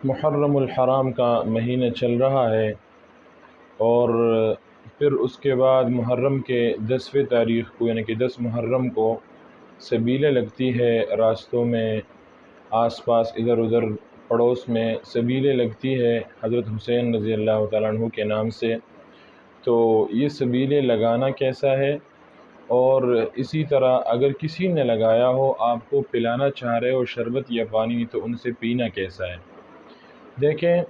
محرم الحرام کا مہینہ چل رہا ہے اور پھر اس کے بعد محرم کے 10ویں تاریخ کو یعنی کہ 10 محرم کو سبیلیں لگتی ہے، راستوں میں آس پاس ادھر ادھر پڑوس میں سبیلیں لگتی ہے حضرت حسین رضی اللہ تعالیٰ عنہ کے نام سے۔ تو یہ سبیلیں لگانا کیسا ہے، اور اسی طرح اگر کسی نے لگایا ہو آپ کو پلانا چاہ رہے ہو شربت یا پانی تو ان سے پینا کیسا ہے۔ دیکھیں،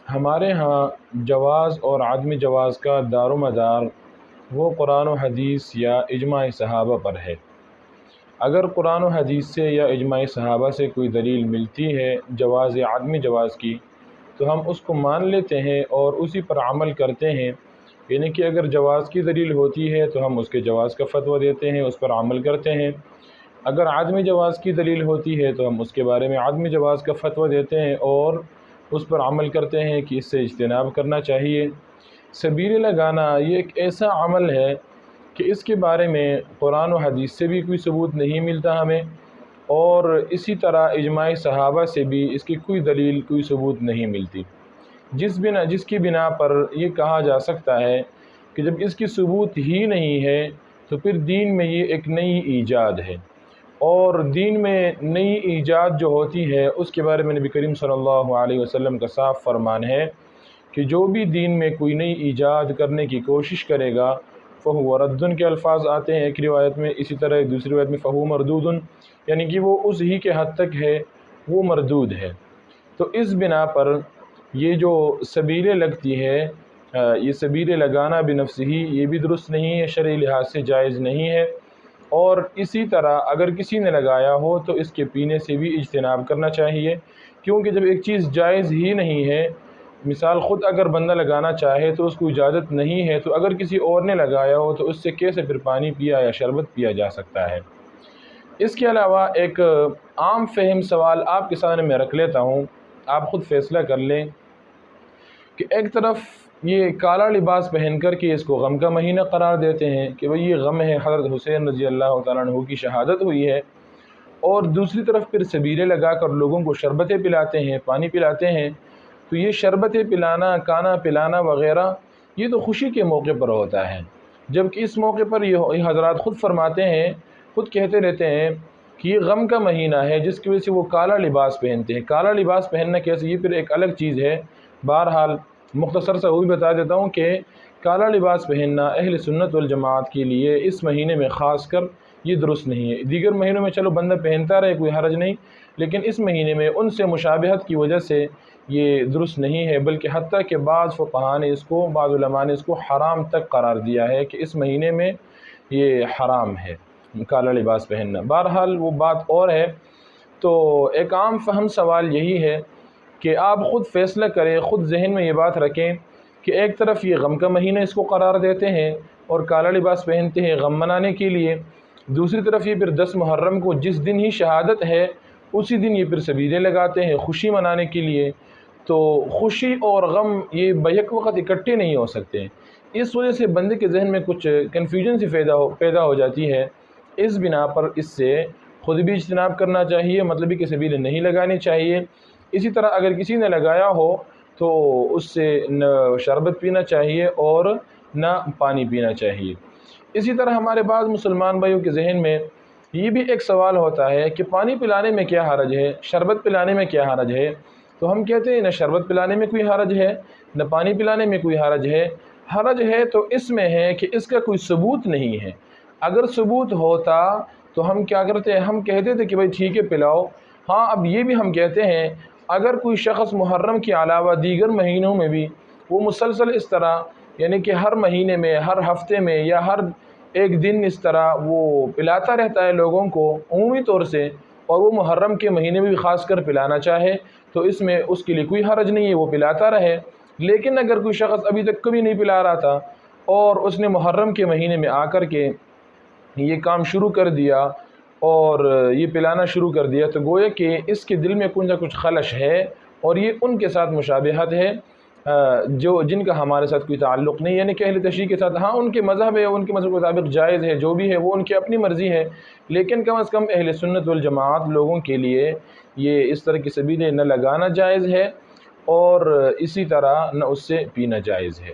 ہمارے ہاں جواز اور عدم جواز کا دار و مدار وہ قرآن و حدیث یا اجماع صحابہ پر ہے۔ اگر قرآن و حدیث سے یا اجماع صحابہ سے کوئی دلیل ملتی ہے جواز یا عدم جواز کی تو ہم اس کو مان لیتے ہیں اور اسی پر عمل کرتے ہیں، یعنی کہ اگر جواز کی دلیل ہوتی ہے تو ہم اس کے جواز کا فتویٰ دیتے ہیں، اس پر عمل کرتے ہیں۔ اگر عدم جواز کی دلیل ہوتی ہے تو ہم اس کے بارے میں عدم جواز کا فتویٰ دیتے ہیں اور اس پر عمل کرتے ہیں کہ اس سے اجتناب کرنا چاہیے۔ سبیل لگانا یہ ایک ایسا عمل ہے کہ اس کے بارے میں قرآن و حدیث سے بھی کوئی ثبوت نہیں ملتا ہمیں، اور اسی طرح اجماع صحابہ سے بھی اس کی کوئی دلیل کوئی ثبوت نہیں ملتی، جس کی بنا پر یہ کہا جا سکتا ہے کہ جب اس کی ثبوت ہی نہیں ہے تو پھر دین میں یہ ایک نئی ایجاد ہے، اور دین میں نئی ایجاد جو ہوتی ہے اس کے بارے میں نبی کریم صلی اللہ علیہ وسلم کا صاف فرمان ہے کہ جو بھی دین میں کوئی نئی ایجاد کرنے کی کوشش کرے گا فہو رد کے الفاظ آتے ہیں ایک روایت میں، اسی طرح ایک دوسری روایت میں فہو مردود، یعنی کہ وہ اس ہی کے حد تک ہے، وہ مردود ہے۔ تو اس بنا پر یہ جو سبیلیں لگتی ہے، یہ سبیلیں لگانا بنفس ہی یہ بھی درست نہیں ہے، شرعی لحاظ سے جائز نہیں ہے، اور اسی طرح اگر کسی نے لگایا ہو تو اس کے پینے سے بھی اجتناب کرنا چاہیے، کیونکہ جب ایک چیز جائز ہی نہیں ہے، مثال خود اگر بندہ لگانا چاہے تو اس کو اجازت نہیں ہے، تو اگر کسی اور نے لگایا ہو تو اس سے کیسے پھر پانی پیا یا شربت پیا جا سکتا ہے۔ اس کے علاوہ ایک عام فہم سوال آپ کے سامنے میں رکھ لیتا ہوں، آپ خود فیصلہ کر لیں کہ ایک طرف یہ کالا لباس پہن کر کے اس کو غم کا مہینہ قرار دیتے ہیں کہ بھئی یہ غم ہے، حضرت حسین رضی اللہ تعالیٰ عنہ کی شہادت ہوئی ہے، اور دوسری طرف پھر سبیلیں لگا کر لوگوں کو شربتیں پلاتے ہیں، پانی پلاتے ہیں۔ تو یہ شربتیں پلانا، کھانا پلانا وغیرہ یہ تو خوشی کے موقع پر ہوتا ہے، جبکہ اس موقع پر یہ حضرات خود فرماتے ہیں، خود کہتے رہتے ہیں کہ یہ غم کا مہینہ ہے جس کی وجہ سے وہ کالا لباس پہنتے ہیں۔ کالا لباس پہننا کیسے، یہ پھر ایک الگ چیز ہے۔ بہرحال مختصر سا وہ بھی بتا دیتا ہوں کہ کالا لباس پہننا اہل سنت والجماعت کے لیے اس مہینے میں خاص کر یہ درست نہیں ہے۔ دیگر مہینوں میں چلو بندہ پہنتا رہے، کوئی حرج نہیں، لیکن اس مہینے میں ان سے مشابہت کی وجہ سے یہ درست نہیں ہے، بلکہ حتیٰ کہ بعض فقہاء نے بعض علماء نے اس کو حرام تک قرار دیا ہے کہ اس مہینے میں یہ حرام ہے کالا لباس پہننا۔ بہرحال وہ بات اور ہے۔ تو ایک عام فہم سوال یہی ہے کہ آپ خود فیصلہ کریں، خود ذہن میں یہ بات رکھیں کہ ایک طرف یہ غم کا مہینہ اس کو قرار دیتے ہیں اور کالا لباس پہنتے ہیں غم منانے کے لیے، دوسری طرف یہ پھر 10 محرم کو جس دن ہی شہادت ہے اسی دن یہ پھر سبیلیں لگاتے ہیں خوشی منانے کے لیے۔ تو خوشی اور غم یہ بیک وقت اکٹھے نہیں ہو سکتے، اس وجہ سے بندے کے ذہن میں کچھ کنفیوژن سی پیدا ہو جاتی ہے۔ اس بنا پر اس سے خود بھی اجتناب کرنا چاہیے، مطلب کہ سبیلیں نہیں لگانی چاہیے۔ اسی طرح اگر کسی نے لگایا ہو تو اس سے نہ شربت پینا چاہیے اور نہ پانی پینا چاہیے۔ اسی طرح ہمارے بعض مسلمان بھائیوں کے ذہن میں یہ بھی ایک سوال ہوتا ہے کہ پانی پلانے میں کیا حرج ہے، شربت پلانے میں کیا حرج ہے؟ تو ہم کہتے ہیں نہ شربت پلانے میں کوئی حرج ہے نہ پانی پلانے میں کوئی حرج ہے۔ حرج ہے تو اس میں ہے کہ اس کا کوئی ثبوت نہیں ہے۔ اگر ثبوت ہوتا تو ہم کیا کرتے ہیں، ہم کہتے تھے کہ بھائی ٹھیک ہے پلاؤ۔ ہاں، اب یہ بھی ہم کہتے ہیں اگر کوئی شخص محرم کے علاوہ دیگر مہینوں میں بھی وہ مسلسل اس طرح، یعنی کہ ہر مہینے میں، ہر ہفتے میں یا ہر ایک دن اس طرح وہ پلاتا رہتا ہے لوگوں کو عمومی طور سے، اور وہ محرم کے مہینے میں بھی خاص کر پلانا چاہے تو اس میں اس کے لیے کوئی حرج نہیں ہے، وہ پلاتا رہے۔ لیکن اگر کوئی شخص ابھی تک کبھی نہیں پلا رہا تھا اور اس نے محرم کے مہینے میں آ کر کے یہ کام شروع کر دیا اور یہ پلانا شروع کر دیا، تو گویا کہ اس کے دل میں کچھ نہ کچھ خلش ہے، اور یہ ان کے ساتھ مشابہت ہے۔ جو جن کا ہمارے ساتھ کوئی تعلق نہیں، یعنی کہ اہل تشیع کے ساتھ، ہاں ان کے مذہب ہے، ان کے مذہب کے مطابق جائز ہے، جو بھی ہے وہ ان کی اپنی مرضی ہے، لیکن کم از کم اہل سنت والجماعت لوگوں کے لیے یہ اس طرح کی سبیلیں نہ لگانا جائز ہے، اور اسی طرح نہ اس سے پینا جائز ہے۔